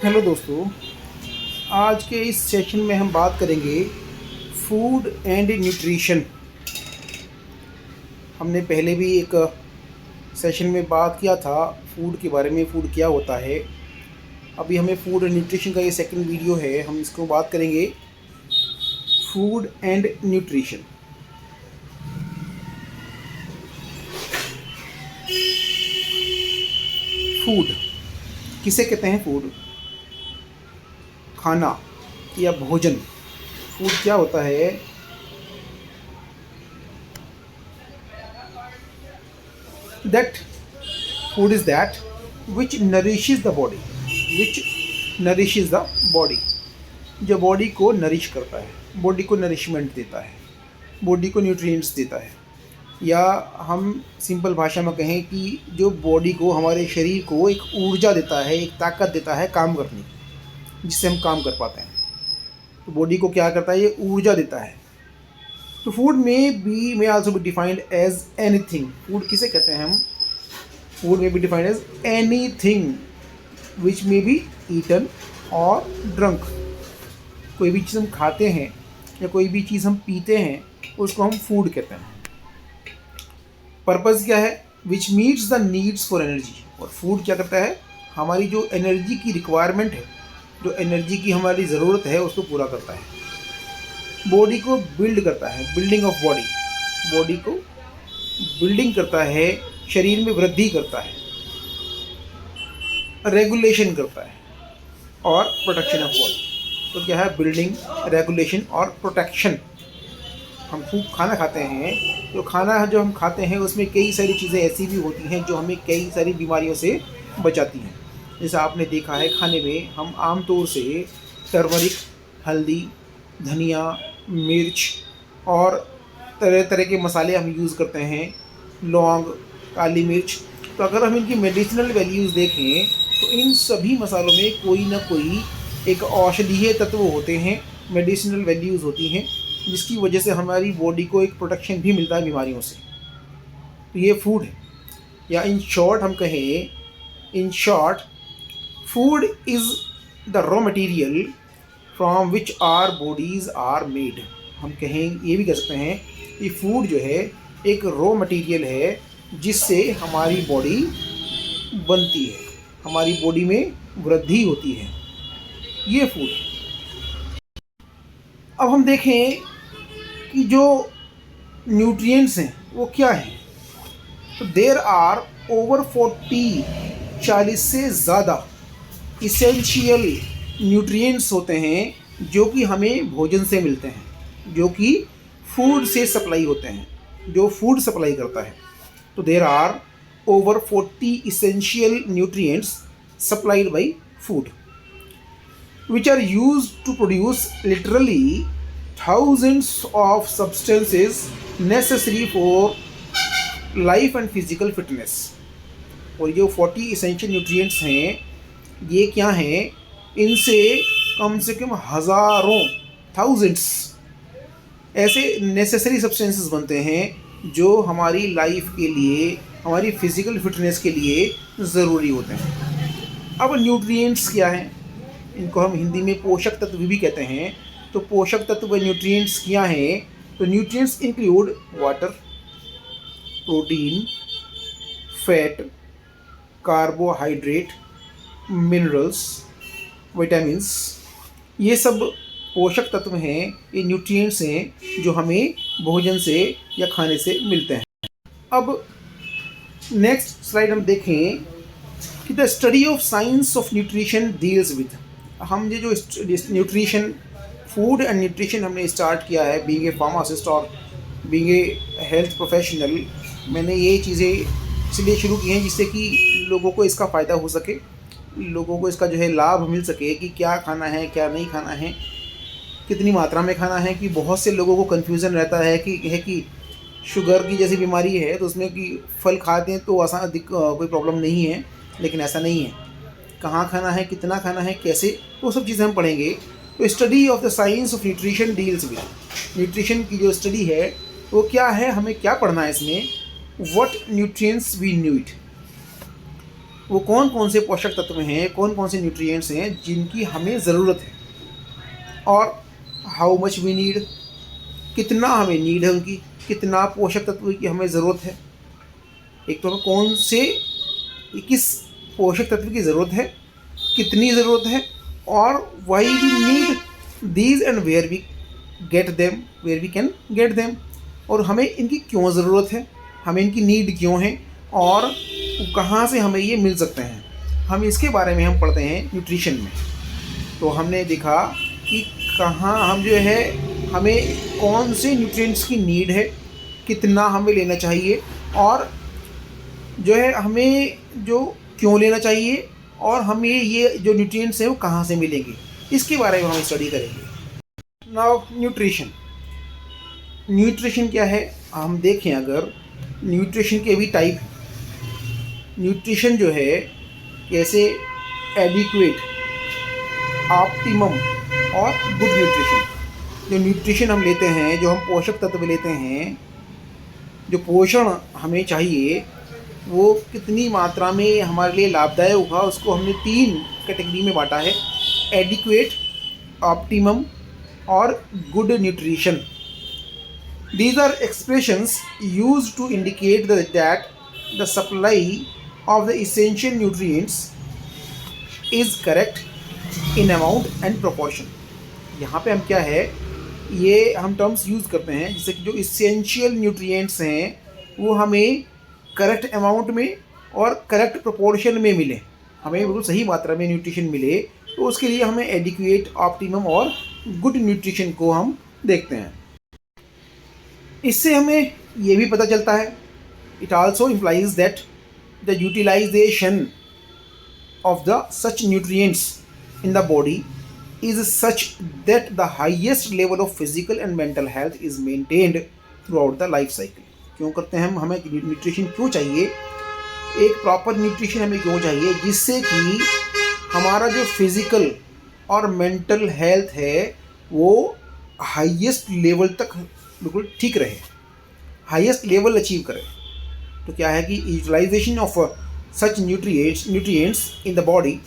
Hello दोस्तों, आज के इस सेशन में हम बात करेंगे फूड एंड न्यूट्रिशन। हमने पहले भी एक सेशन में बात किया था फूड के बारे में, फूड क्या होता है। अभी हमें फूड एंड न्यूट्रिशन का ये सेकंड वीडियो है, हम इसको बात करेंगे फूड एंड न्यूट्रिशन। फूड किसे कहते हैं? फूड खाना या भोजन। फूड क्या होता है? That food is that which nourishes the body, which nourishes the body, जो बॉडी को नरिश करता है, बॉडी को नरिशमेंट देता है, बॉडी को न्यूट्रिएंट्स देता है। या हम सिंपल भाषा में कहें कि जो बॉडी को, हमारे शरीर को एक ऊर्जा देता है, एक ताकत देता है काम करने की, जिससे हम काम कर पाते हैं। तो बॉडी को क्या करता है? ये ऊर्जा देता है। तो food may also be defined as anything. Food किसे कहते हैं हम? Food may be defined as anything which may be eaten or drunk. कोई भी चीज़ हम खाते हैं या कोई भी चीज़ हम पीते हैं, उसको हम फूड कहते हैं। पर्पज़ क्या है? विच meets the needs for energy. और फूड क्या करता है? हमारी जो एनर्जी की रिक्वायरमेंट है, जो एनर्जी की हमारी ज़रूरत है, उसको पूरा करता है। बॉडी को बिल्ड करता है, बिल्डिंग ऑफ बॉडी, बॉडी को बिल्डिंग करता है, शरीर में वृद्धि करता है, रेगुलेशन करता है और प्रोटेक्शन ऑफ बॉडी। तो क्या है? बिल्डिंग, रेगुलेशन और प्रोटेक्शन। हम खूब खाना खाते हैं, तो खाना जो हम खाते हैं उसमें कई सारी चीज़ें ऐसी भी होती हैं जो हमें कई सारी बीमारियों से बचाती हैं। जैसा आपने देखा है, खाने में हम आम तौर से टर्मरिक, हल्दी, धनिया, मिर्च और तरह तरह के मसाले हम यूज़ करते हैं, लौंग, काली मिर्च। तो अगर हम इनकी मेडिसिनल वैल्यूज़ देखें तो इन सभी मसालों में कोई ना कोई एक औषधीय तत्व होते हैं, मेडिसिनल वैल्यूज़ होती हैं, जिसकी वजह से हमारी बॉडी को एक प्रोटेक्शन भी मिलता है बीमारियों से। तो ये फूड है। या इन शॉर्ट हम कहें, in short food is the raw material from which our bodies are made. हम कहें, ये भी कह सकते हैं कि फूड जो है एक रॉ मटेरियल है जिससे हमारी बॉडी बनती है, हमारी बॉडी में वृद्धि होती है। ये फूड है। अब हम देखें कि जो न्यूट्रिएंट्स हैं वो क्या हैं। तो देर आर ओवर 40 से ज़्यादा इसेंशियल न्यूट्रिएंट्स होते हैं जो कि हमें भोजन से मिलते हैं, जो कि फूड से सप्लाई होते हैं, जो फूड सप्लाई करता है। तो there are over 40 essential nutrients supplied by food which are used to produce literally thousands of substances necessary for life and physical fitness। और ये 40 essential nutrients हैं, ये क्या हैं? इनसे कम से कम हज़ारों, थाउजेंड्स ऐसे नेसेसरी सब्सटेंसेस बनते हैं जो हमारी लाइफ के लिए, हमारी फिज़िकल फिटनेस के लिए ज़रूरी होते हैं। अब न्यूट्रिएंट्स क्या हैं? इनको हम हिंदी में पोषक तत्व भी कहते हैं। तो पोषक तत्व न्यूट्रिएंट्स क्या हैं? तो nutrients include water, protein, fat, carbohydrate, minerals, vitamins. ये सब पोषक तत्व हैं, ये न्यूट्रिएंट्स हैं जो हमें भोजन से या खाने से मिलते हैं। अब नेक्स्ट स्लाइड हम देखें कि the study of science of nutrition deals with. हम ये जो न्यूट्रिशन, फूड एंड न्यूट्रिशन हमने स्टार्ट किया है, बीइंग ए फार्मासिस्ट और बीइंग ए हेल्थ प्रोफेशनल, मैंने ये चीज़ें इसलिए शुरू की हैं जिससे कि लोगों को इसका फ़ायदा हो सके, लोगों को इसका जो है लाभ मिल सके कि क्या खाना है, क्या नहीं खाना है, कितनी मात्रा में खाना है। कि बहुत से लोगों को कन्फ्यूज़न रहता है कि शुगर की जैसी बीमारी है तो उसमें कि फल खाते हैं तो आसान कोई प्रॉब्लम नहीं है, लेकिन ऐसा नहीं है। कहाँ खाना है, कितना खाना है, कैसे, वो सब चीज़ें हम पढ़ेंगे। तो study of the science of nutrition deals with. Nutrition की जो स्टडी है वो क्या है, हमें क्या पढ़ना है इसमें? What nutrients we need. वो कौन कौन से पोषक तत्व हैं, कौन कौन से न्यूट्रिएंट्स हैं जिनकी हमें ज़रूरत है, और हाउ मच वी नीड, कितना हमें नीड है उनकी, कितना पोषक तत्व की हमें ज़रूरत है। एक तो हमें कौन से किस पोषक तत्व की ज़रूरत है, कितनी ज़रूरत है, और why we need these and where we get them, where we can get them, और हमें इनकी क्यों ज़रूरत है, हमें इनकी नीड क्यों है, और कहाँ से हमें ये मिल सकते हैं। हम इसके बारे में हम पढ़ते हैं न्यूट्रिशन में। तो हमने देखा कि कहाँ हम जो है हमें कौन से न्यूट्रिएंट्स की नीड है, कितना हमें लेना चाहिए, और जो है हमें जो क्यों लेना चाहिए, और हमें ये जो न्यूट्रिएंट्स हैं वो कहाँ से मिलेंगे, इसके बारे में हम स्टडी करेंगे। नाउ न्यूट्रिशन क्या है, हम देखें अगर न्यूट्रिशन के भी टाइप हैं। न्यूट्रिशन जो है कैसे एडिक्वेट, ऑप्टिमम और गुड न्यूट्रिशन। जो न्यूट्रिशन हम लेते हैं, जो हम पोषक तत्व लेते हैं, जो पोषण हमें चाहिए वो कितनी मात्रा में हमारे लिए लाभदायक होगा, उसको हमने 3 कैटेगरी में बांटा है, एडिक्वेट, ऑप्टिमम और good nutrition. These are expressions used to indicate that the supply of the essential nutrients is correct in amount and proportion. यहाँ पे हम क्या है, ये हम टर्म्स यूज़ करते हैं जैसे कि जो इसेंशियल न्यूट्रिएंट्स हैं वो हमें करेक्ट अमाउंट में और करेक्ट प्रोपोर्शन में मिले, हमें बिल्कुल सही मात्रा में न्यूट्रिशन मिले, तो उसके लिए हमें एडिक्वेट, ऑप्टिमम और गुड न्यूट्रिशन को हम देखते हैं। इससे हमें ये भी पता चलता है, it also implies that the utilization of the such nutrients in the body is such that the highest level of physical and mental health is maintained throughout the life cycle. क्यों करते हैं हम, हमें न्यूट्रिशन क्यों चाहिए, एक proper nutrition हमें क्यों चाहिए, जिससे कि हमारा जो फिज़िकल और मेंटल हेल्थ है वो हाईएस्ट लेवल तक बिल्कुल ठीक रहे, हाईएस्ट लेवल अचीव करे। तो क्या है कि utilization of such nutrients in the body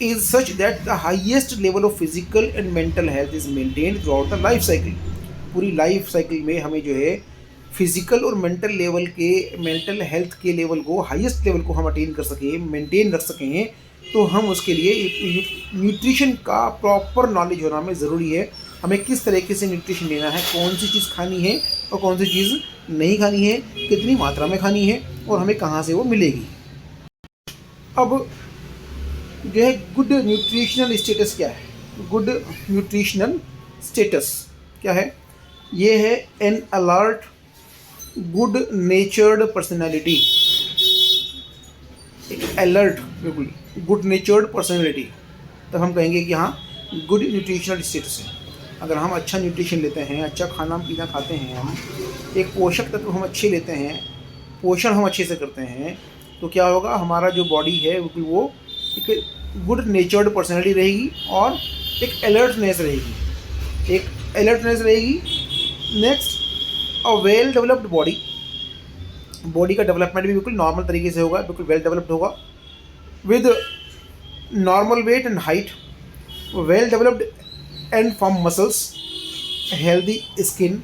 is such that the highest level of physical and mental health is maintained throughout the life cycle. पूरी लाइफ साइकिल में हमें जो है फिज़िकल और मेंटल लेवल के, मेंटल हेल्थ के level को, highest level को हम अटेन कर सकें, मेंटेन रख सकें, तो हम उसके लिए न्यूट्रिशन का प्रॉपर नॉलेज होना हमें ज़रूरी है। हमें किस तरीके से न्यूट्रिशन लेना है, कौन सी चीज़ खानी है और कौन सी चीज़ नहीं खानी है, कितनी मात्रा में खानी है और हमें कहाँ से वो मिलेगी। अब जो है गुड न्यूट्रिशनल स्टेटस क्या है, गुड न्यूट्रिशनल स्टेटस क्या है, ये है एन अलर्ट गुड नेचर्ड पर्सनैलिटी, एक अलर्ट बिल्कुल गुड नेचर्ड पर्सनैलिटी, तब हम कहेंगे कि हाँ गुड न्यूट्रिशनल स्टेटस है। अगर हम अच्छा न्यूट्रिशन लेते हैं, अच्छा खाना पीना खाते हैं, हम एक पोषक तत्व हम अच्छे लेते हैं, पोषण हम अच्छे से करते हैं, तो क्या होगा, हमारा जो बॉडी है बिल्कुल वो एक गुड नेचर्ड पर्सनैलिटी रहेगी और एक अलर्टनेस रहेगी, एक अलर्टनेस रहेगी। Next, a well developed body, body का डेवलपमेंट भी बिल्कुल नॉर्मल तरीके से होगा, बिल्कुल वेल डेवलप्ड होगा, with normal weight and height, well developed and firm muscles, healthy skin,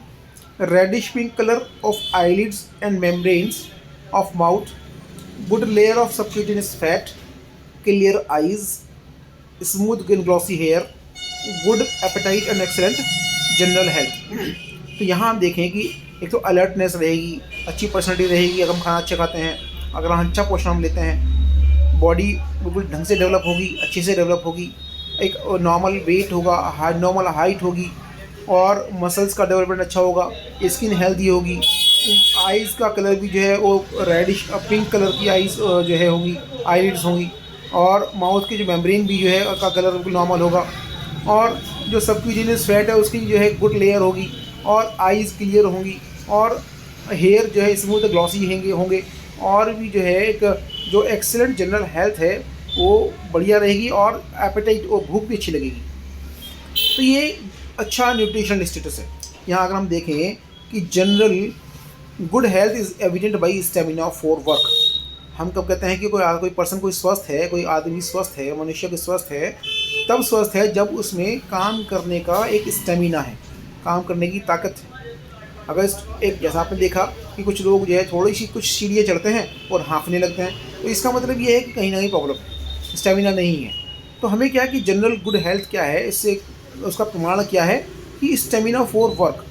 reddish pink colour of eyelids and membranes of mouth, good layer of subcutaneous fat, clear eyes, smooth and glossy hair, good appetite and excellent general health। तो यहाँ हम देखें कि एक तो alertness रहेगी, अच्छी personality रहेगी अगर हम खाना अच्छा खाते हैं, अगर हम अच्छा पोषण हम लेते हैं, बॉडी बिल्कुल ढंग से डेवलप होगी, अच्छे से डेवलप होगी, एक नॉर्मल वेट होगा, नॉर्मल हाइट होगी और मसल्स का डेवलपमेंट अच्छा होगा, स्किन हेल्दी होगी, आइज़ का कलर भी जो है वो रेडिश पिंक कलर की आइज़ जो है होंगी, आईलिड्स होंगी, और माउथ की जो मेम्ब्रेन भी जो है का कलर बिल्कुल नॉर्मल होगा, और जो सबक्यूटेनियस फैट है उसकी जो है गुड लेयर होगी, और आइज़ क्लियर होंगी, और हेयर जो है स्मूथ ग्लॉसी होंगे, और भी जो है एक जो एक्सेलेंट जनरल हेल्थ है वो बढ़िया रहेगी, और एपेटाइट और भूख भी अच्छी लगेगी। तो ये अच्छा न्यूट्रिशनल स्टेटस है। यहाँ अगर हम देखें कि general good health is evident by stamina for work, हम कब कहते हैं कि कोई पर्सन कोई स्वस्थ है, कोई आदमी स्वस्थ है, मनुष्य को स्वस्थ है, तब स्वस्थ है जब उसमें काम करने का एक स्टेमिना है, काम करने की ताकत है। अगर एक जैसा आपने देखा कि कुछ लोग जो है थोड़ी सी कुछ सीढ़ियाँ चढ़ते हैं और हाँफने लगते हैं, तो इसका मतलब ये है कि कहीं ना कहीं प्रॉब्लम है, स्टेमिना नहीं है। तो हमें क्या है कि जनरल गुड हेल्थ क्या है, इससे उसका प्रमाण क्या है कि stamina for work,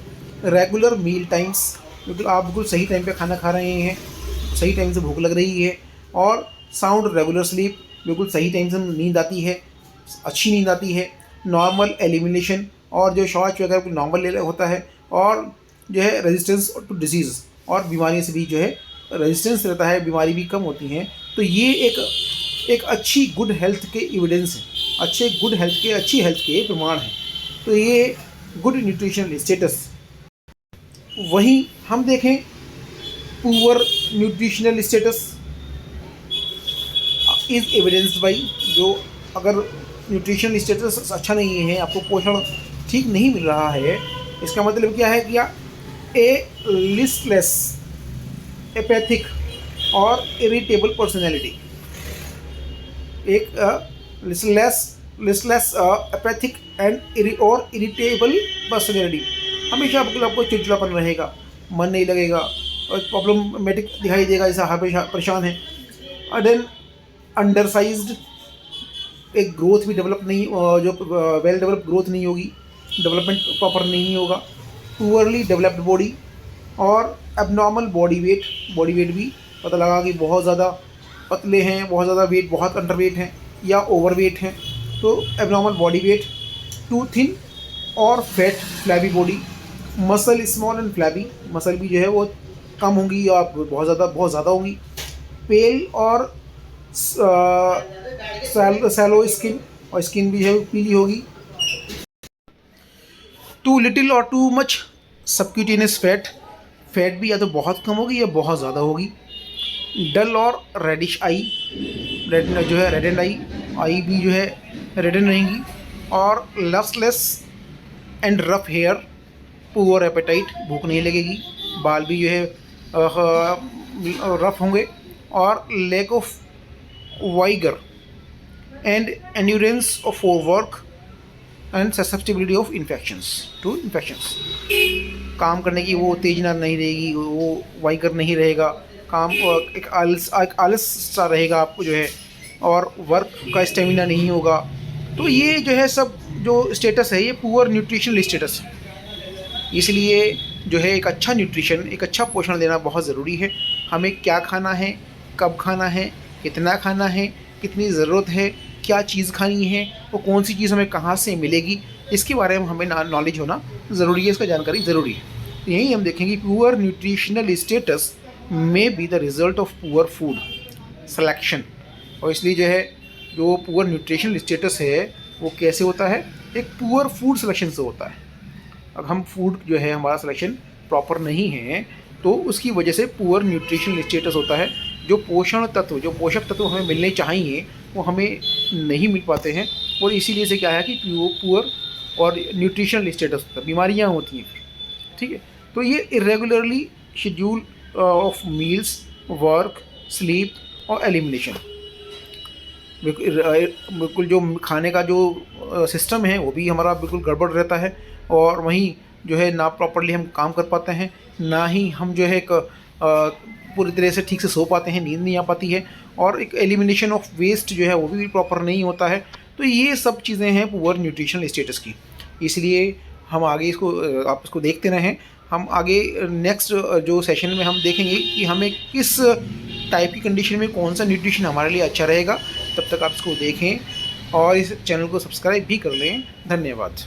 regular meal times, बिल्कुल आप बिल्कुल सही टाइम पे खाना खा रहे हैं, सही टाइम से भूख लग रही है, और साउंड रेगुलर स्लीप, बिल्कुल सही टाइम से नींद आती है, अच्छी नींद आती है, नॉर्मल एलिमिनेशन, और जो शौच वगैरह नॉर्मल ले होता है, और जो है रेजिस्टेंस टू डिजीज़, और बीमारी से भी जो है रेजिस्टेंस रहता है, बीमारी भी कम होती हैं। तो ये एक अच्छी गुड हेल्थ के एविडेंस है, अच्छे गुड हेल्थ के, अच्छी हेल्थ के प्रमाण हैं। तो ये गुड न्यूट्रिशनल स्टेटस। वहीं हम देखें poor nutritional status is evidenced by, जो अगर न्यूट्रिशनल स्टेटस अच्छा नहीं है, आपको पोषण ठीक नहीं मिल रहा है, इसका मतलब क्या है कि ए लिस्टलेस, एपैथिक और इरिटेबल पर्सनैलिटी, एक लिस्टलेस एपैथिक एंड और इरिटेबल पर्सनैलिटी, हमेशा बिल्कुल आपको चिड़चिड़ापन रहेगा, मन नहीं लगेगा, और प्रॉब्लमेटिक दिखाई देगा, जैसा हमेशा परेशान है। और देन अंडर साइज्ड, एक ग्रोथ भी डेवलप नहीं, जो वेल डेवलप ग्रोथ नहीं होगी, डेवलपमेंट प्रॉपर नहीं होगा, पुअरली डेवलप्ड बॉडी, और एबनॉर्मल बॉडी वेट भी पता लगा कि बहुत ज़्यादा पतले हैं, बहुत ज़्यादा वेट, बहुत अंडर वेट हैं या ओवर वेट हैं, तो abnormal body weight, too thin और fat flabby body, muscle small and flabby, muscle भी जो है वो कम होंगी या बहुत ज़्यादा होंगी, पेल और सैलो स्किन, और स्किन भी है पीली होगी, टू लिटिल और टू मच सबक्यूटेनियस फैट भी या तो बहुत कम होगी या बहुत ज़्यादा होगी, डल और रेडिश आई, जो है रेड एंड आई भी जो है रेडन रहेंगी, और lustless and rough hair, poor appetite, भूख नहीं लगेगी, बाल भी जो है रफ होंगे, और lack of vigour and endurance for work and susceptibility of infections, काम करने की वो तेजना नहीं रहेगी, वो वाइगर नहीं रहेगा, काम एक आलस सा रहेगा आपको जो है, और वर्क का स्टेमिना नहीं होगा। तो ये जो है सब जो स्टेटस है, ये पुअर न्यूट्रिशनल स्टेटस है। इसलिए जो है एक अच्छा न्यूट्रिशन, एक अच्छा पोषण लेना बहुत ज़रूरी है। हमें क्या खाना है, कब खाना है, कितना खाना है, कितनी ज़रूरत है, क्या चीज़ खानी है, वो कौन सी चीज़ हमें कहाँ से मिलेगी, इसके बारे में हमें नॉलेज होना ज़रूरी है, इसका जानकारी ज़रूरी है। तो यही हम देखेंगे पुअर न्यूट्रिशनल स्टेटस में be the result of poor food selection. और इसलिए जो है जो पुअर न्यूट्रिशनल स्टेटस है वो कैसे होता है, एक पुअर फूड सिलेक्शन से होता है। अब हम फूड जो है हमारा सिलेक्शन प्रॉपर नहीं है, तो उसकी वजह से पुअर न्यूट्रिशनल स्टेटस होता है। जो पोषक तत्व हमें मिलने चाहिए वो हमें नहीं मिल पाते हैं, और इसीलिए से क्या है कि पुअर और न्यूट्रिशनल स्टेटस होता है, बीमारियाँ होती हैं। ठीक है, तो ये irregularly schedule of meals, work, sleep और एलिमिनेशन, बिल्कुल जो खाने का जो सिस्टम है वो भी हमारा बिल्कुल गड़बड़ रहता है, और वहीं जो है ना प्रॉपरली हम काम कर पाते हैं, ना ही हम जो है पूरी तरह से ठीक से सो पाते हैं, नींद नहीं आ पाती है, और एक एलिमिनेशन ऑफ वेस्ट जो है वो भी प्रॉपर नहीं होता है। तो ये सब चीज़ें हैं पुअर न्यूट्रिशनल स्टेटस की। इसलिए हम आगे इसको आप इसको देखते रहें। हम आगे नेक्स्ट जो सेशन में हम देखेंगे कि हमें किस टाइप की कंडीशन में कौन सा न्यूट्रिशन हमारे लिए अच्छा रहेगा। तब तक आप इसको देखें और इस चैनल को सब्सक्राइब भी कर लें। धन्यवाद।